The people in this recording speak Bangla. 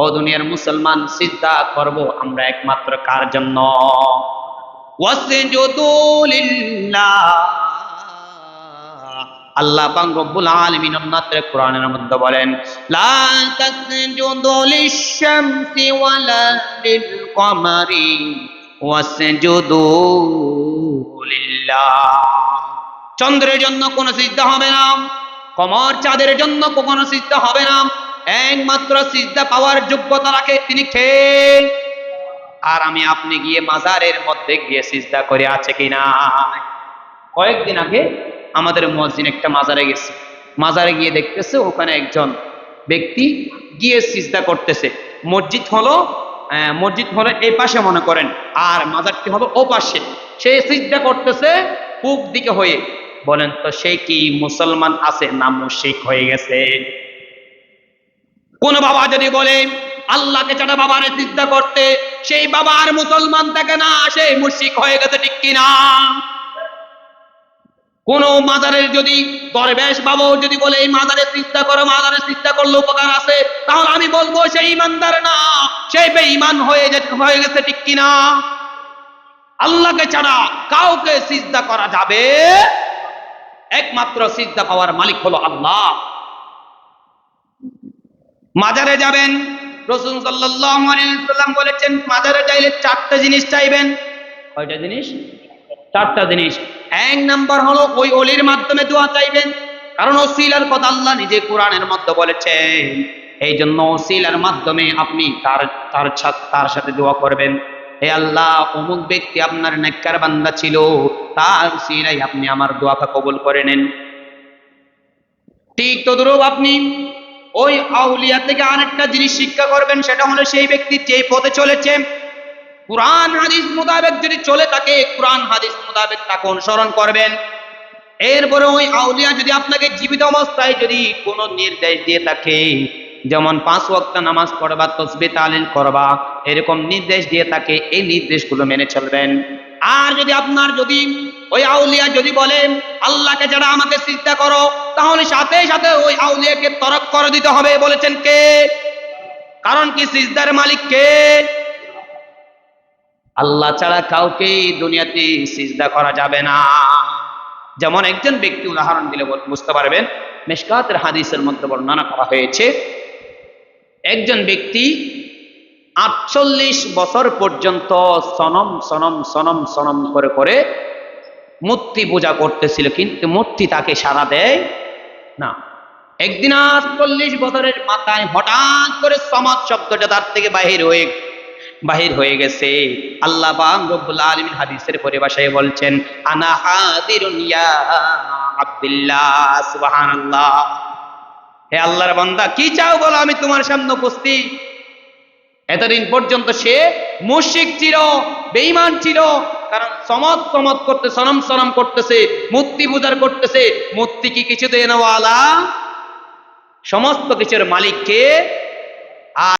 ও দুনিয়ার মুসলমান, সিজদা করব আমরা একমাত্র কার জন্য? ওয়াসজুদু লিল্লাহ। আল্লাহ পাক রব্বুল আলামিন অন্যত্র কোরআনের মধ্যে বলেন, লা তাসজুদু লিশ-শামসি ওয়ালা লিল-কমারি ওয়াসজুদু লিল্লাহ। চন্দ্রের জন্য কোনো সিজদা হবে না, কমর চাঁদের জন্য কোনো সিজদা হবে না। একমাত্র সিজদা পাওয়ার যোগ্যতা রাখে তিনি কে? আর আমি আপনি গিয়ে মাজারের মধ্যে গিয়ে সিজদা করে আছে কিনা? কয়েকদিন আগে আমাদের মুয়াজ্জিন একটা মাজারে গেছে, মাজারে গিয়ে দেখতেছে ওখানে একজন ব্যক্তি গিয়ে সিজদা করতেছে। মসজিদ হলো এই পাশে মনে করেন, আর মাজারটি হলো ও পাশে। সে সিজদা করতেছে পূব দিকে হয়ে। বলেন তো সে কি মুসলমান আছে না মুশরিক হয়ে গেছে? কোন বাবা যদি বলে আল্লাহকে ছাড়া বাবারে সিজদা করতে, সেই বাবা আর মুসলমান থাকে না, সে মুশরিক হয়ে গেছে, ঠিক কিনা? কোন মাজারের যদি দরবেশ বাবা যদি বলে এই মাজারে সিজদা করো, মাজারে সিজদা করলে উপকার আছে, তাহলে আমি বলবো সেই ইমানদার না, সেই বেঈমান হয়ে গেছে, ঠিক কিনা? আল্লাহকে ছাড়া কাউকে সিজদা করা যাবে, একমাত্র সিজদা পাওয়ার মালিক হলো আল্লাহ। মাজারে যাবেন, রাসূল সাল্লাল্লাহু আলাইহি ওয়াসাল্লাম বলেছেন মাজারে যাইলে চারটা জিনিস চাইবেন। কয়টা জিনিস? চারটা জিনিস। এক নাম্বার হলো ওই ওলির মাধ্যমে দোয়া চাইবেন, কারণ ওসিলার কথা আল্লাহ নিজে কোরআনের মধ্যে বলেছেন। এই জন্য ওসিলার মাধ্যমে আপনি তার সাথে দোয়া করবেন। হে আল্লাহ, অমুক ব্যক্তি আপনার নেককার বান্দা ছিল, তার ওসিলায় আপনি আমার দোয়াটা কবুল করে নেন। ঠিক তদ্রূপ আপনি ওই আউলিয়া থেকে আরেকটা জিনিস শিক্ষা করবেন, সেটা হলো সেই ব্যক্তি যে পথে চলেছে কুরআন হাদিস মোতাবেক যদি চলে থাকে, কুরআন হাদিস মোতাবেক তাকে অনুসরণ করবেন। এরপরে ওই আউলিয়া যদি আপনাকে জীবিত অবস্থায় যদি কোনো নির্দেশ দিয়ে থাকে, যেমন 5 ওয়াক্ত নামাজ পড়বা, তাসবিহ তাহলিল করবা, এরকম নির্দেশ দিয়ে থাকে, এই নির্দেশগুলো মেনে চলবেন। আর যদি ওই আউলিয়া যদি বলেন আল্লাহকে ছাড়া আমাকে সিজদা করো, তাহলে সাথে সাথে ওই আউলিয়াকে তরক করে দিতে হবে। বলেছেন কে? কারণ কি সিজদার মালিক কে? আল্লাহ ছাড়া কাউকে দুনিয়াতে সিজদা করা যাবে না। যেমন একজন ব্যক্তি, উদাহরণ দিলে বুঝতে পারবেন, মিশকাতের হাদিসের মধ্যে বর্ণনা করা হয়েছে, একজন ব্যক্তি 48 বছর পর্যন্ত সনম সনম সনম সনম করে করে মূর্তি পূজা করতেছিল, কিন্তু মূর্তি তাকে সাড়া দেয় না। একদিন 48 বছরের মাথায় হঠাৎ করে সমাজ শব্দটা তার থেকে বাহির হয়ে গেছে। আল্লাহ পাক রব্বুল আলামিন হাদিসের পরিভাষায় বলছেন, আনা হাদিরুন ইয়া আব্দুল্লাহ, সুবহানাল্লাহ। হে আল্লাহর বান্দা, কি চাও বলো, আমি তোমার সামনে উপস্থিত। এতদিন পর্যন্ত সে মুশরিক ছিল, বেঈমান ছিল, কারণ সমত করতে সনম করতেছে, মূর্তি পূজার করতেছে। মূর্তি কি কিছু দেনওয়ালা? সমস্ত কিছুর মালিক কে?